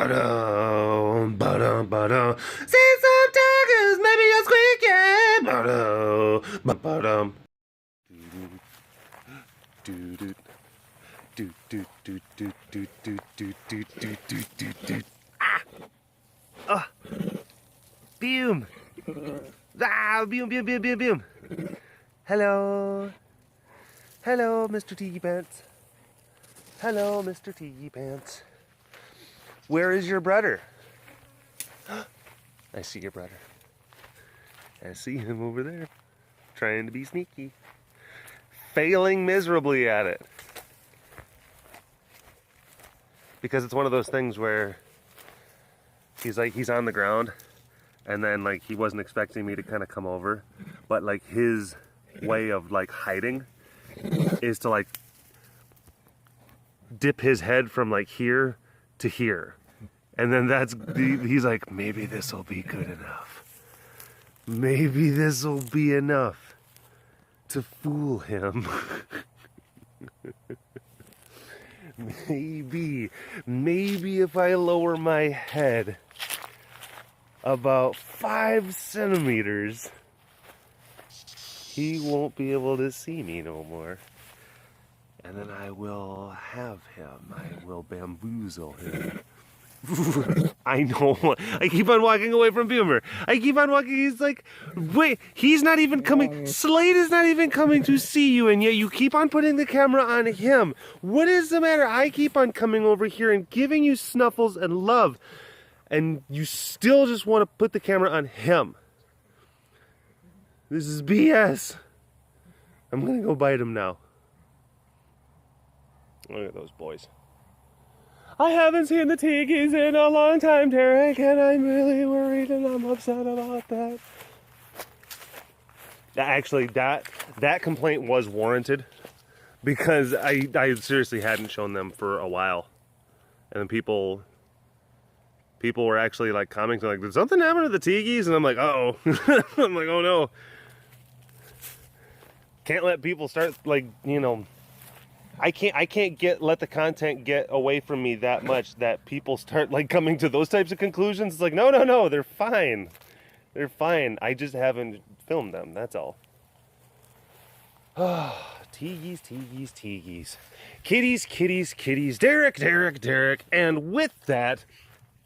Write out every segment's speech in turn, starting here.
Ba-dum, ba-dum, ba-dum. See some tigers, maybe you're squeaky. Ba-dum, ba-dum. Do-do, do, do, do, do, do, do, do, do, do, do, do, do. Ah! Ah! Boom! Ah! Boom, boom, boom, boom, boom. Hello. Hello, Mr. Tiggy Pants. Hello, Mr. Tiggy Pants. Where is your brother? I see your brother. I see him over there, trying to be sneaky. Failing miserably at it. Because it's one of those things where he's on the ground, and then like he wasn't expecting me to kind of come over, but like his way of like hiding is to like dip his head from like here to here, and then he's like, maybe this will be good enough. Maybe this will be enough to fool him. Maybe if I lower my head about 5 centimeters, he won't be able to see me no more. And then I will have him. I will bamboozle him. I know. I keep on walking away from Boomer. I keep on walking. He's like, wait, he's not even coming. Slade is not even coming to see you, and yet you keep on putting the camera on him. What is the matter? I keep on coming over here and giving you snuffles and love, and you still just want to put the camera on him. This is BS. I'm gonna go bite him now. Look at those boys. I haven't seen the Tiggies in a long time, Derek, and I'm really worried and I'm upset about that. Actually, that complaint was warranted, because I seriously hadn't shown them for a while. And then people were actually like commenting like, did something happen to the Tiggies? And I'm like, uh-oh. I'm like, oh no. Can't let people start like, you know, I can't let the content get away from me that much that people start like coming to those types of conclusions. It's like, no, they're fine. They're fine. I just haven't filmed them, that's all. Tiggies. Kitties. Derek. And with that,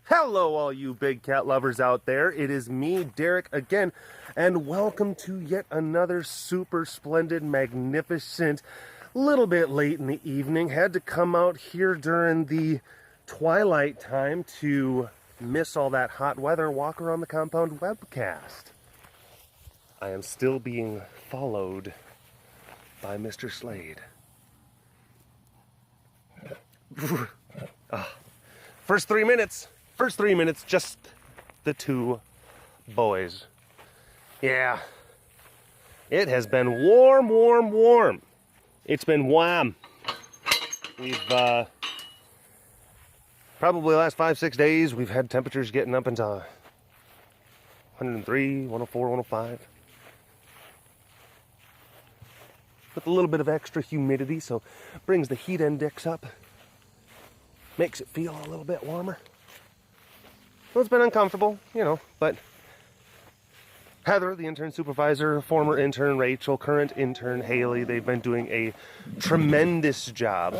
hello all you big cat lovers out there. It is me, Derek, again. And welcome to yet another super splendid, magnificent, little bit late in the evening. Had to come out here during the twilight time to miss all that hot weather, walk around the compound webcast. I am still being followed by Mr. Slade. First three minutes, just the two boys. Yeah, it has been warm. It's been warm. We've, probably the last 5-6 days, we've had temperatures getting up into 103, 104, 105. With a little bit of extra humidity, so brings the heat index up. Makes it feel a little bit warmer. Well, it's been uncomfortable, you know, but Heather, the intern supervisor, former intern Rachel, current intern Haley, they've been doing a tremendous job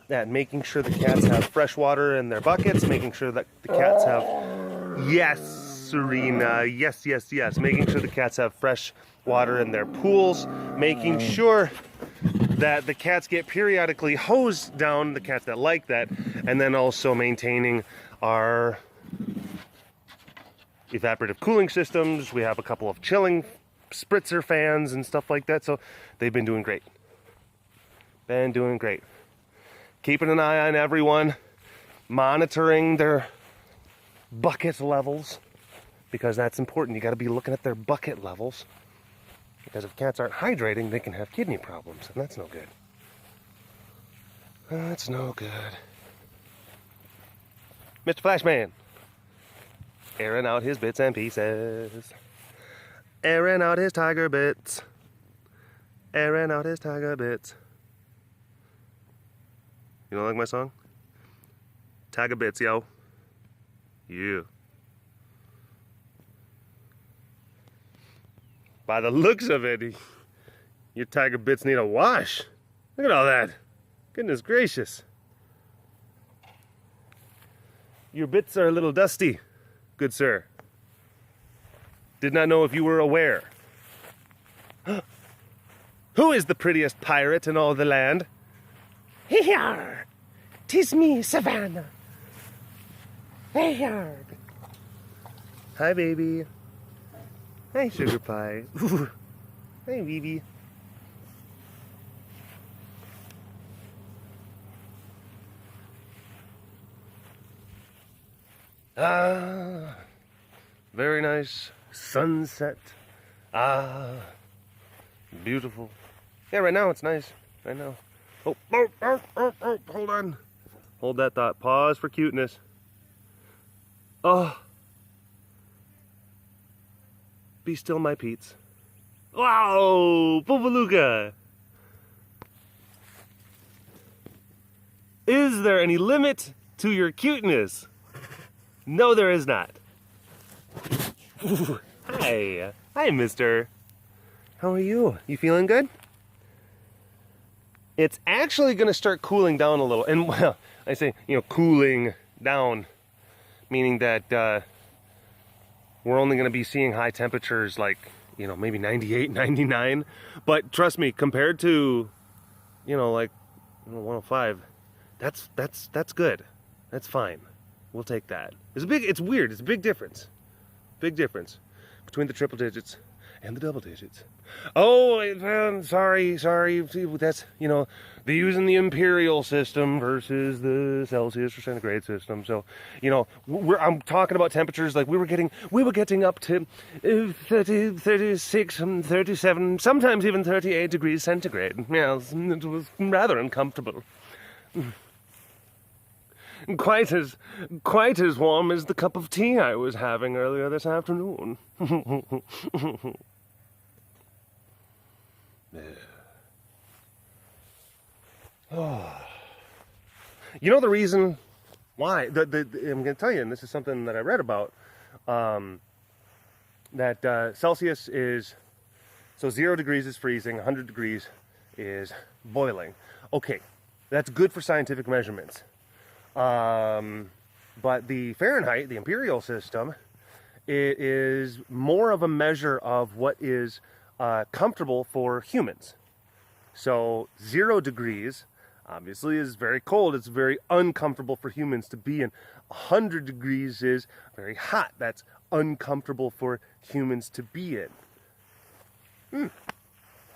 at making sure the cats have fresh water in their buckets, making sure that the cats have, yes, Serena, yes, making sure the cats have fresh water in their pools, making sure that the cats get periodically hosed down, the cats that like that, and then also maintaining our evaporative cooling systems. We have a couple of chilling spritzer fans and stuff like that, so they've been doing great. Keeping an eye on everyone, monitoring their bucket levels, because that's important. You got to be looking at their bucket levels, because if cats aren't hydrating, they can have kidney problems, and that's no good. Mr. Flashman, airing out his bits and pieces. Airing out his tiger bits. You don't like my song? Tag of bits, yo. You. By the looks of it, your tag of bits need a wash. Look at all that. Goodness gracious. Your bits are a little dusty, good sir. Did not know if you were aware. Who is the prettiest pirate in all the land? Here, 'tis me, Savannah. Hey, hi, baby. Hey, sugar pie. Ooh. Hey, baby. Ah, very nice sunset. Ah, beautiful. Yeah, right now it's nice. I know. Oh, hold on. Hold that thought. Pause for cuteness. Oh. Be still, my Pete's. Wow, Povaluga. Is there any limit to your cuteness? No, there is not. Hi. Hi, mister. How are you? You feeling good? It's actually going to start cooling down a little. And, well, I say, cooling down, meaning that we're only going to be seeing high temperatures like, maybe 98, 99. But trust me, compared to, like 105, that's good. That's fine. We'll take that. It's weird. It's a big difference. Big difference between the triple digits and the double digits. Oh, sorry. That's, they're using the imperial system versus the Celsius or centigrade system. So, I'm talking about temperatures like we were getting up to 30, 36, 37, sometimes even 38 degrees centigrade. Yeah, it was rather uncomfortable. Quite as warm as the cup of tea I was having earlier this afternoon. The reason why, I'm going to tell you, and this is something that I read about, that Celsius is, so 0 degrees is freezing, 100 degrees is boiling. Okay, that's good for scientific measurements. But the Fahrenheit, the imperial system, it is more of a measure of what is comfortable for humans. So 0 degrees obviously is very cold. It's very uncomfortable for humans to be in. 100 degrees is very hot. That's uncomfortable for humans to be in.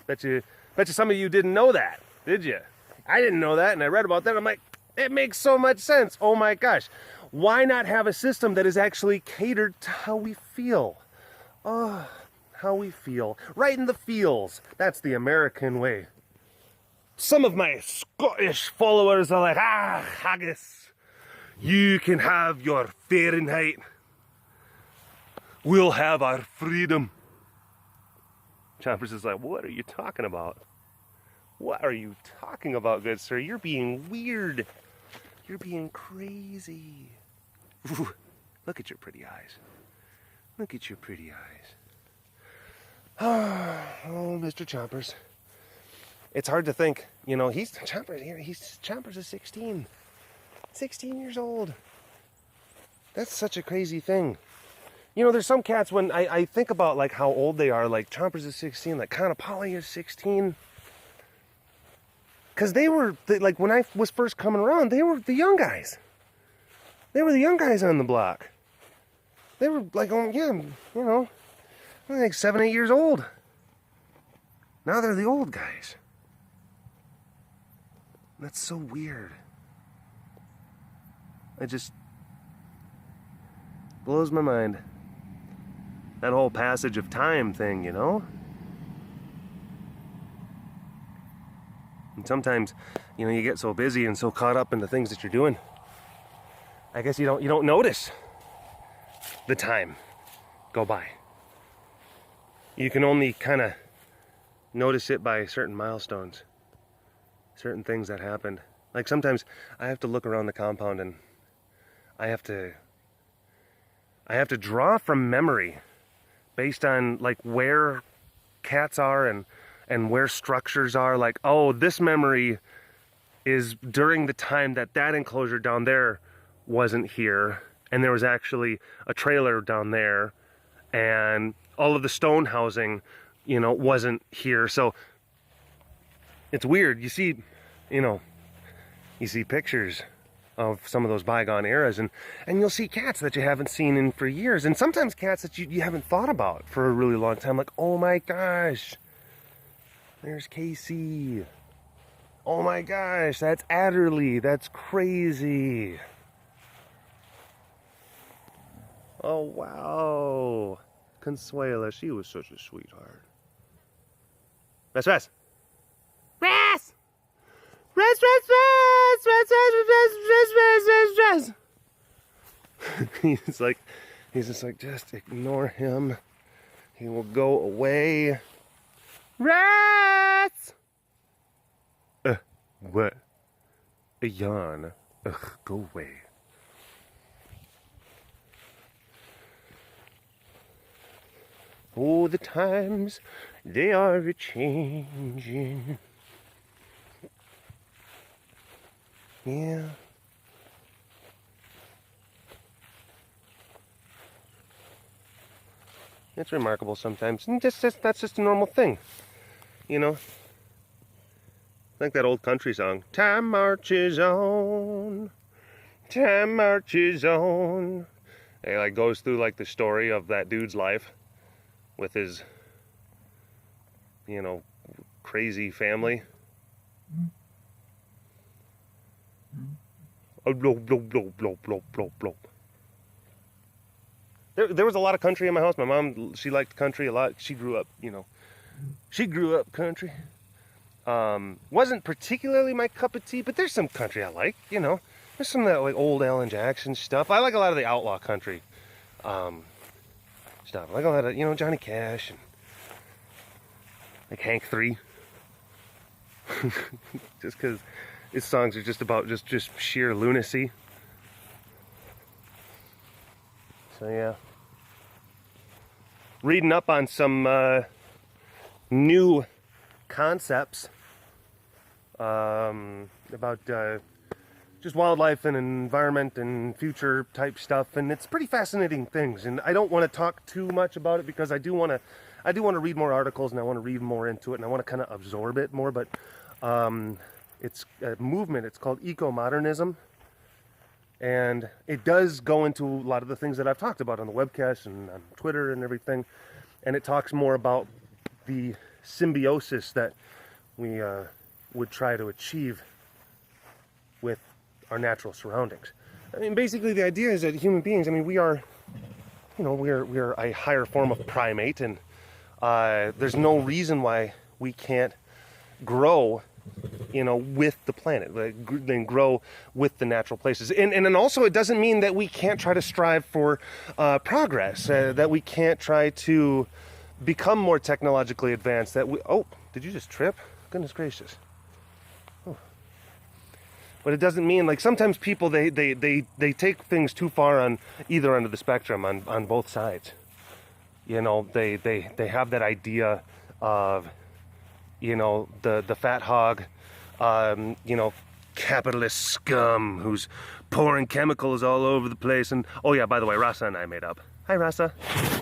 Bet you some of you didn't know that, did you? I didn't know that, and I read about that. I'm like, it makes so much sense. Oh my gosh. Why not have a system that is actually catered to how we feel? Oh, how we feel. Right in the feels. That's the American way. Some of my Scottish followers are like, haggis, you can have your Fahrenheit. We'll have our freedom. Chompers is like, what are you talking about? What are you talking about, good sir? You're being weird. You're being crazy. Ooh, look at your pretty eyes. Look at your pretty eyes. Oh, Mr. Chompers. It's hard to think. Chompers is 16. 16 years old. That's such a crazy thing. There's some cats, when I think about like how old they are, like Chompers is 16, like kind of Polly is 16. Because they were, like when I was first coming around, they were the young guys. They were the young guys on the block. They were like, like 7, 8 years old. Now they're the old guys. That's so weird. It just blows my mind. That whole passage of time thing, And sometimes, you get so busy and so caught up in the things that you're doing. I guess you don't notice the time go by. You can only kind of notice it by certain milestones, certain things that happened. Like sometimes I have to look around the compound and I have to draw from memory based on like where cats are and where structures are. Like, oh, this memory is during the time that that enclosure down there wasn't here, and there was actually a trailer down there, and all of the stone housing, you know, wasn't here. So it's weird. You see, you know, you see pictures of some of those bygone eras, and you'll see cats that you haven't seen in for years, and sometimes cats that you haven't thought about for a really long time. Like, oh my gosh, there's Casey. Oh my gosh, that's Adderley. That's crazy. Oh wow, Consuela, she was such a sweetheart. Ras, Ras. Ras! Ras, Ras, Ras! Ras, Ras, Ras, Ras, Ras, Ras. He's just like, just ignore him. He will go away. Rats! What? A yawn. Ugh, go away. Oh, the times, they are a-changing. Yeah. It's remarkable sometimes. And that's just a normal thing. You know? Like that old country song. Time marches on. Time marches on. It like goes through like the story of that dude's life with his, you know, crazy family. Oh, blow, blow, blow, blow, blow, blow, blow. There was a lot of country in my house. My mom, she liked country a lot. She grew up, you know, she grew up country. Wasn't particularly my cup of tea, but there's some country I like, you know. There's some of that like old Alan Jackson stuff. I like a lot of the outlaw country stuff. I like a lot of, you know, Johnny Cash and like Hank 3. Just because his songs are just about just sheer lunacy. So yeah. Reading up on some new concepts about just wildlife and environment and future type stuff, and it's pretty fascinating things. And I don't want to talk too much about it because I do want to read more articles, and I want to read more into it, and I want to kind of absorb it more. But it's a movement. It's called Ecomodernism, and it does go into a lot of the things that I've talked about on the webcast and on Twitter and everything. And it talks more about the symbiosis that we would try to achieve with our natural surroundings. I mean, basically the idea is that human beings, I mean, we are, you know, we are a higher form of primate, and there's no reason why we can't grow, you know, with the planet, then grow with the natural places. And then also it doesn't mean that we can't try to strive for progress, that we can't try to become more technologically advanced, that we, oh, did you just trip? Goodness gracious. Oh. But it doesn't mean, like, sometimes people, they take things too far on either end of the spectrum, on both sides. You know, they have that idea of, you know, the fat hog, you know, capitalist scum who's pouring chemicals all over the place. And oh yeah, by the way, Rasa and I made up. Hi Rasa.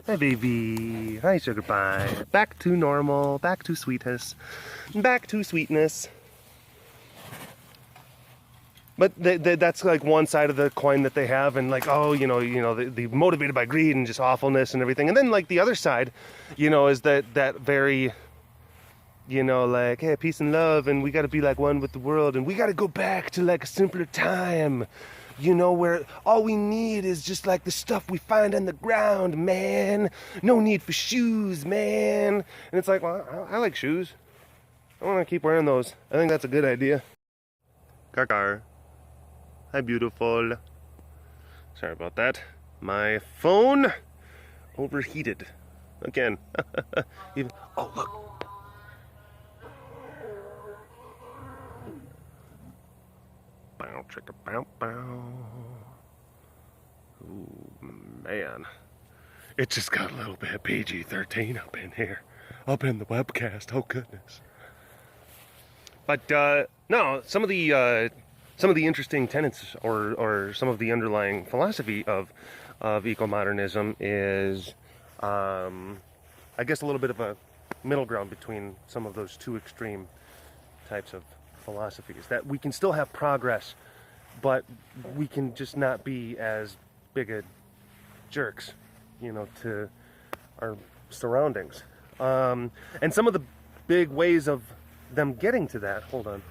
Hi baby. Hi sugar pie. Back to normal. Back to sweetness. Back to sweetness. But that's like one side of the coin that they have, and like, oh, you know, the motivated by greed and just awfulness and everything. And then like the other side, you know, is that very, you know, like, hey, peace and love, and we got to be like one with the world, and we got to go back to like a simpler time, you know, where all we need is just like the stuff we find on the ground, man. No need for shoes, man. And it's like, well, I like shoes. I want to keep wearing those. I think that's a good idea. Karkar. Hi, beautiful. Sorry about that. My phone overheated again. Even, oh, look. Bow, chicka, bow, bow. Ooh, man. It just got a little bit PG-13 up in here. Up in the webcast, oh goodness. But no, some of the interesting tenets or some of the underlying philosophy of ecomodernism is, I guess, a little bit of a middle ground between some of those two extreme types of philosophies. That we can still have progress, but we can just not be as big a jerks, you know, to our surroundings. And some of the big ways of them getting to that, hold on,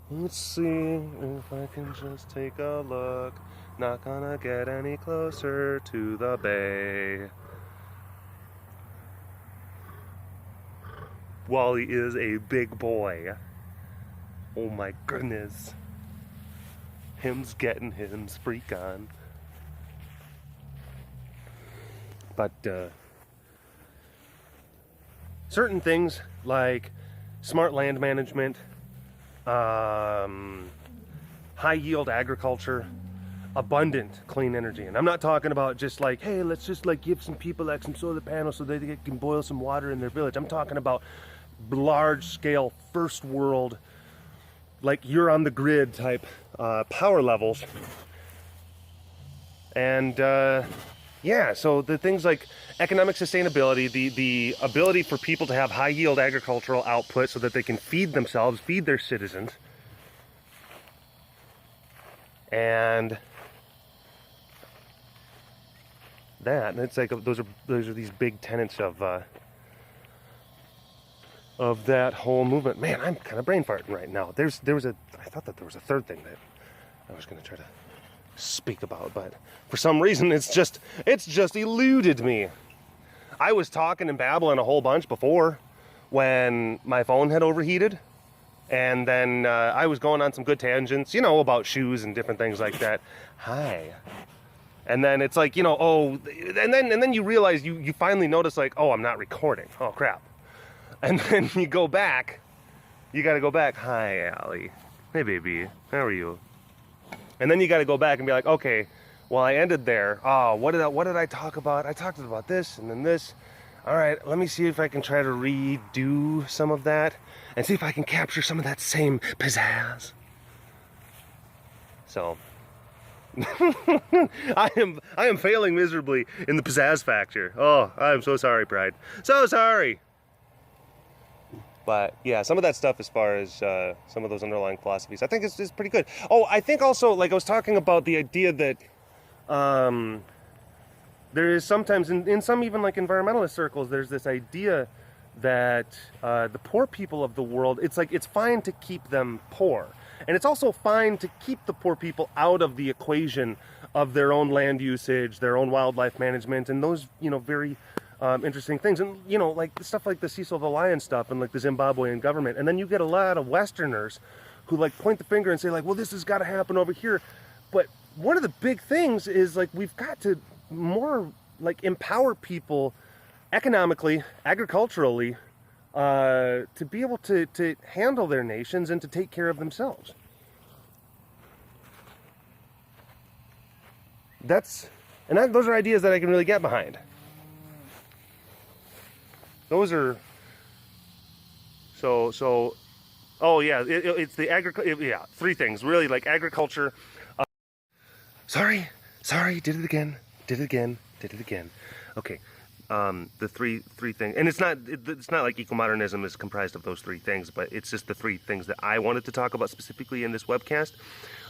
let's see if I can just take a look. Not gonna get any closer to the bay. Wally is a big boy. Oh my goodness. Him's getting his freak on. But certain things like smart land management, high yield agriculture, abundant clean energy. And I'm not talking about just like, hey, let's just like give some people like some solar panels so they can boil some water in their village. I'm talking about large scale, first world, like you're on the grid type power levels. And yeah, so the things like economic sustainability, the ability for people to have high yield agricultural output so that they can feed themselves, feed their citizens. And that, and it's like those are these big tenets of that whole movement. Man, I'm kind of brain farting right now. I thought that there was a third thing that I was going to try to speak about, but for some reason it's just eluded me. I was talking and babbling a whole bunch before when my phone had overheated, and then I was going on some good tangents, you know, about shoes and different things like that. Hi. And then it's like, you know, oh, and then you realize you finally notice like, oh, I'm not recording. Oh crap. And then you go back. You got to go back. Hi, Allie. Hey, baby. How are you? And then you got to go back and be like, okay, well, I ended there. Oh, what did I talk about? I talked about this and then this. All right, let me see if I can try to redo some of that and see if I can capture some of that same pizzazz. So I am failing miserably in the pizzazz factor. Oh, I'm so sorry, Pride. So sorry. But yeah, some of that stuff as far as some of those underlying philosophies, I think is pretty good. Oh, I think also, like I was talking about the idea that there is sometimes, in some even like environmentalist circles, there's this idea that the poor people of the world, it's like it's fine to keep them poor. And it's also fine to keep the poor people out of the equation of their own land usage, their own wildlife management, and those, you know, very interesting things. And, you know, like stuff like the Cecil the Lion stuff and like the Zimbabwean government. And then you get a lot of Westerners who like point the finger and say like, well, this has got to happen over here. But one of the big things is like we've got to more like empower people economically, agriculturally, to be able to handle their nations and to take care of themselves. Those are ideas that I can really get behind. Those are so. Oh yeah, it's the yeah, three things really, like agriculture. Sorry, did it again. Okay, the three things, and it's not like ecomodernism is comprised of those three things, but it's just the three things that I wanted to talk about specifically in this webcast.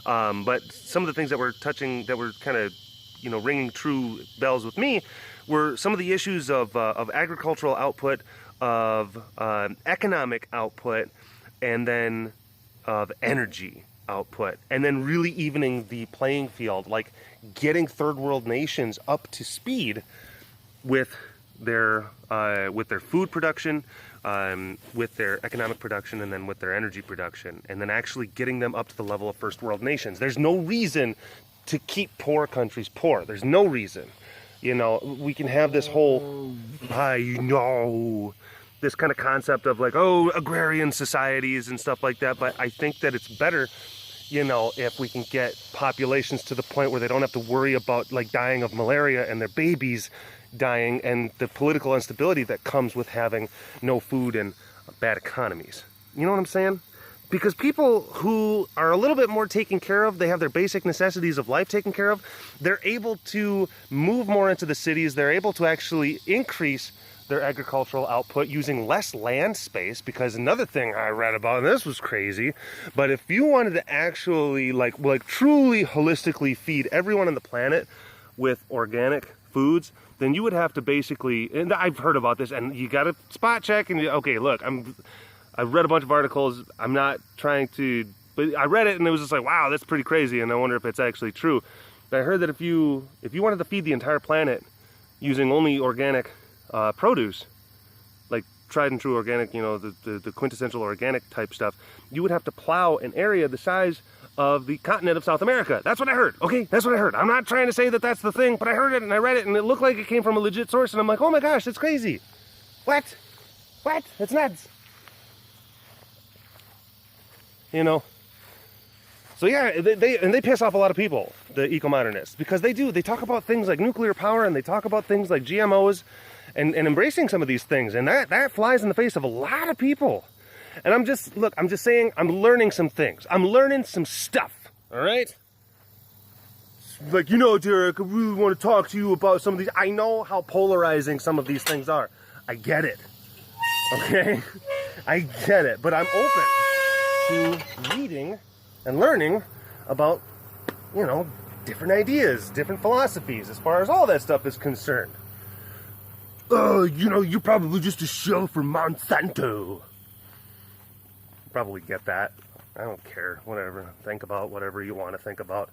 But some of the things that we're touching, that were kind of, you know, ringing true bells with me, were some of the issues of agricultural output, of economic output, and then of energy output, and then really evening the playing field, like getting third world nations up to speed with their food production, with their economic production, and then with their energy production, and then actually getting them up to the level of first world nations. There's no reason to keep poor countries poor. There's no reason. You know, we can have this whole, this kind of concept of like, oh, agrarian societies and stuff like that, but I think that it's better you know, if we can get populations to the point where they don't have to worry about like dying of malaria and their babies dying and the political instability that comes with having no food and bad economies. You know what I'm saying? Because people who are a little bit more taken care of, they have their basic necessities of life taken care of, they're able to move more into the cities, they're able to actually increase their agricultural output using less land space. Because another thing I read about, and this was crazy, but if you wanted to actually like truly holistically feed everyone on the planet with organic foods, then you would have to basically, and I've heard about this, and you got to spot check, and okay, look, I've read a bunch of articles. I'm not trying to, but I read it and it was just like, wow, that's pretty crazy. And I wonder if it's actually true. But I heard that if you wanted to feed the entire planet using only organic produce, like tried and true organic, you know, the quintessential organic type stuff, you would have to plow an area the size of the continent of South America. That's what I heard. Okay, that's what I heard. I'm not trying to say that that's the thing, but I heard it and I read it and it looked like it came from a legit source. And I'm like, oh my gosh, that's crazy. What? It's nuts. You know, so yeah, they piss off a lot of people, the eco-modernists, because they talk about things like nuclear power and they talk about things like GMOs and embracing some of these things, and that flies in the face of a lot of people. And I'm just saying, I'm learning some things. I'm learning some stuff, all right? Like, you know, Derek, I really want to talk to you about some of these. I know how polarizing some of these things are. I get it, okay? I get it, but I'm open to reading and learning about, you know, different ideas, different philosophies as far as all that stuff is concerned. Oh, you know, you're probably just a show for Monsanto. Probably get that. I don't care. Whatever. Think about whatever you want to think about.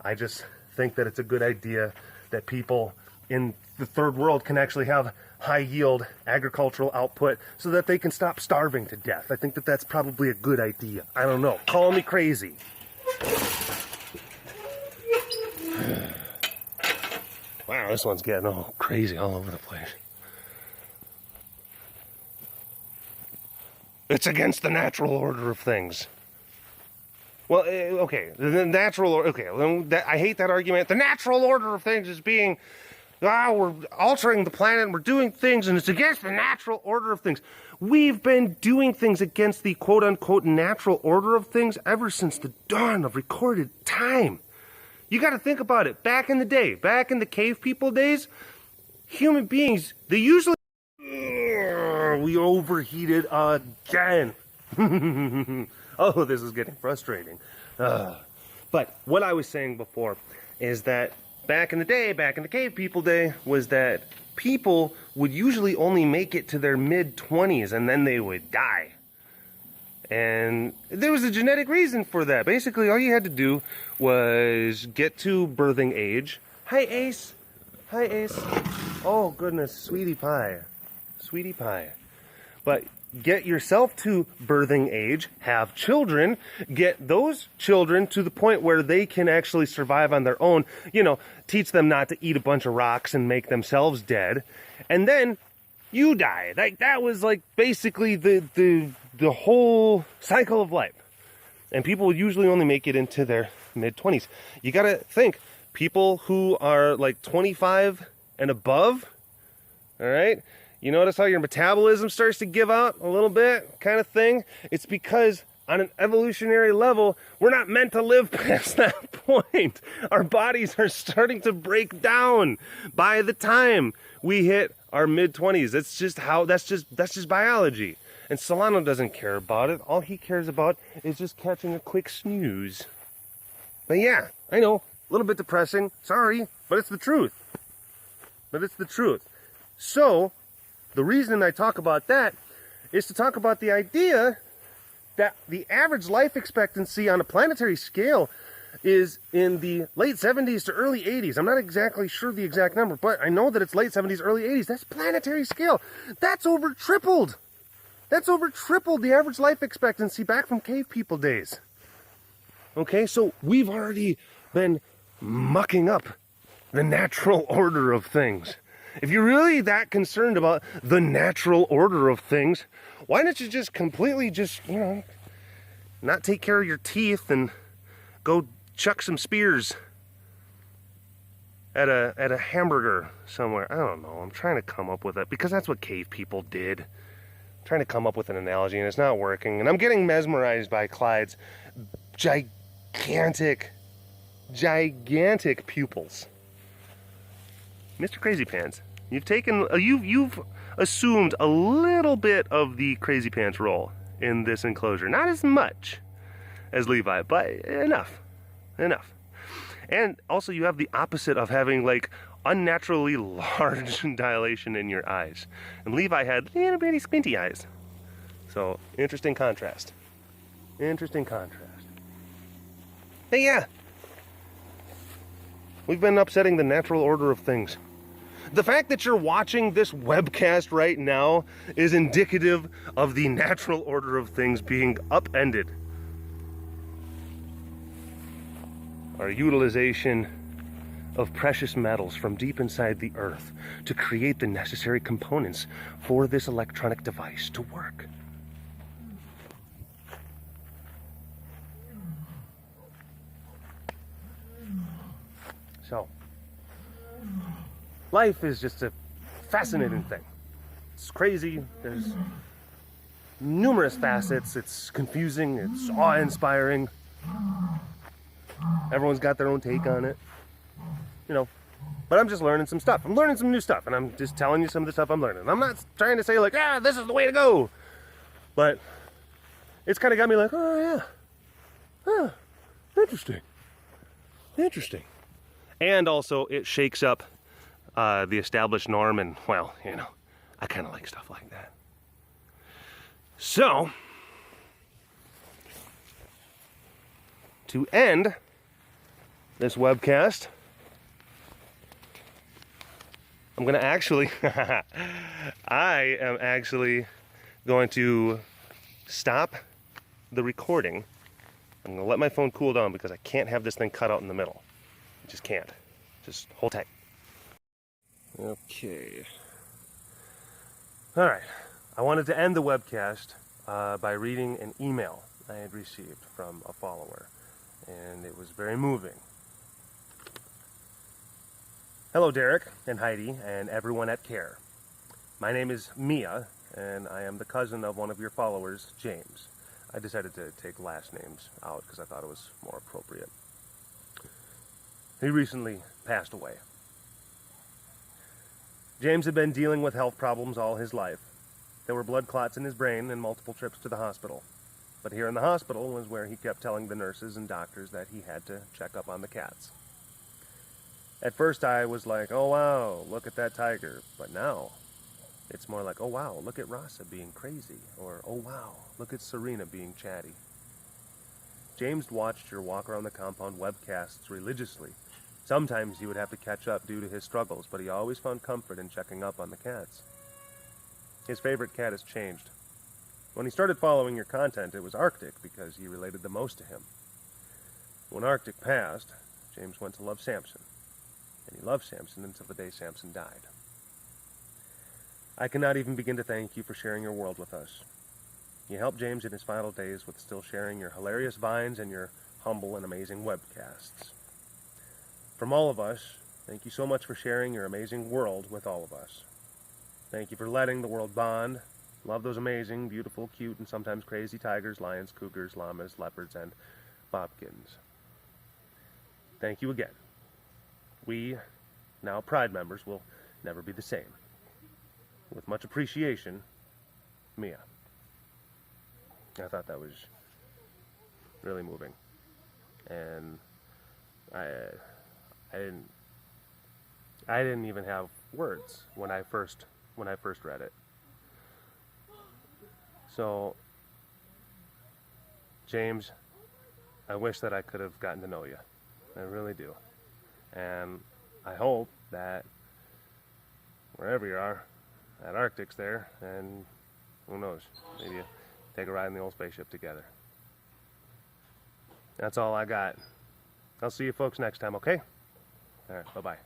I just think that it's a good idea that people in the third world can actually have high yield agricultural output so that they can stop starving to death. I think that that's probably a good idea. I don't know. Call me crazy. Wow, this one's getting all crazy all over the place. It's against the natural order of things. Well, okay, the natural, okay, I hate that argument. The natural order of things is being, we're altering the planet and we're doing things and it's against the natural order of things. We've been doing things against the quote-unquote natural order of things ever since the dawn of recorded time. You got to think about it. Back in the day, back in the cave people days, human beings, they usually... We overheated again. Oh, this is getting frustrating. But what I was saying before is that back in the day, back in the cave people day, was that people would usually only make it to their mid-20s and then they would die. And there was a genetic reason for that. Basically, all you had to do was get to birthing age. Hi, Ace. Hi, Ace. Oh, goodness, sweetie pie. Sweetie pie. But get yourself to birthing age, have children, get those children to the point where they can actually survive on their own, you know, teach them not to eat a bunch of rocks and make themselves dead, and then you die. Like, that was like basically the whole cycle of life. And people would usually only make it into their mid-20s. You gotta think, people who are like 25 and above, all right, you notice how your metabolism starts to give out a little bit, kind of thing? It's because on an evolutionary level, we're not meant to live past that point. Our bodies are starting to break down by the time we hit our mid-20s. That's just biology. And Solano doesn't care about it. All he cares about is just catching a quick snooze. But yeah, I know, a little bit depressing. Sorry, but it's the truth. So, the reason I talk about that is to talk about the idea that the average life expectancy on a planetary scale is in the late 70s to early 80s. I'm not exactly sure the exact number, but I know that it's late 70s, early 80s. That's planetary scale. That's over tripled. That's over tripled the average life expectancy back from cave people days. Okay, so we've already been mucking up the natural order of things. If you're really that concerned about the natural order of things, why don't you just completely just, you know, not take care of your teeth and go chuck some spears at a hamburger somewhere. I don't know. I'm trying to come up with it because that's what cave people did. I'm trying to come up with an analogy and it's not working. And I'm getting mesmerized by Clyde's gigantic pupils. Mr. Crazy Pants, you've assumed a little bit of the Crazy Pants role in this enclosure. Not as much as Levi, but enough. And also you have the opposite of having like unnaturally large dilation in your eyes. And Levi had little bitty squinty eyes. So, interesting contrast. But yeah, we've been upsetting the natural order of things. The fact that you're watching this webcast right now is indicative of the natural order of things being upended. Our utilization of precious metals from deep inside the earth to create the necessary components for this electronic device to work. So, life is just a fascinating thing. It's crazy. There's numerous facets. It's confusing. It's awe-inspiring. Everyone's got their own take on it. You know, but I'm just learning some stuff. I'm learning some new stuff, and I'm just telling you some of the stuff I'm learning. I'm not trying to say like, this is the way to go. But it's kind of got me like, oh yeah. Interesting. And also it shakes up the established norm, and well, you know, I kind of like stuff like that. So, to end this webcast, I'm going to actually, I am actually going to stop the recording. I'm going to let my phone cool down because I can't have this thing cut out in the middle. I just can't. Just hold tight. Okay. All right. I wanted to end the webcast by reading an email I had received from a follower, and it was very moving. Hello, Derek and Heidi and everyone at CARE. My name is Mia, and I am the cousin of one of your followers, James. I decided to take last names out because I thought it was more appropriate. He recently passed away. James had been dealing with health problems all his life. There were blood clots in his brain and multiple trips to the hospital. But here in the hospital was where he kept telling the nurses and doctors that he had to check up on the cats. At first I was like, oh wow, look at that tiger. But now, it's more like, oh wow, look at Rasa being crazy. Or, oh wow, look at Serena being chatty. James watched your walk around the compound webcasts religiously. Sometimes he would have to catch up due to his struggles, but he always found comfort in checking up on the cats. His favorite cat has changed. When he started following your content, it was Arctic because he related the most to him. When Arctic passed, James went to love Samson. And he loved Samson until the day Samson died. I cannot even begin to thank you for sharing your world with us. You helped James in his final days with still sharing your hilarious vines and your humble and amazing webcasts. From all of us, thank you so much for sharing your amazing world with all of us. Thank you for letting the world bond. Love those amazing, beautiful, cute, and sometimes crazy tigers, lions, cougars, llamas, leopards, and bobkins. Thank you again. We, now Pride members, will never be the same. With much appreciation, Mia. I thought that was really moving. And I didn't even have words when I first read it. So, James, I wish that I could have gotten to know you. I really do. And I hope that wherever you are, that Arctic's there, and who knows, maybe you take a ride in the old spaceship together. That's all I got. I'll see you folks next time, okay? All right, bye-bye.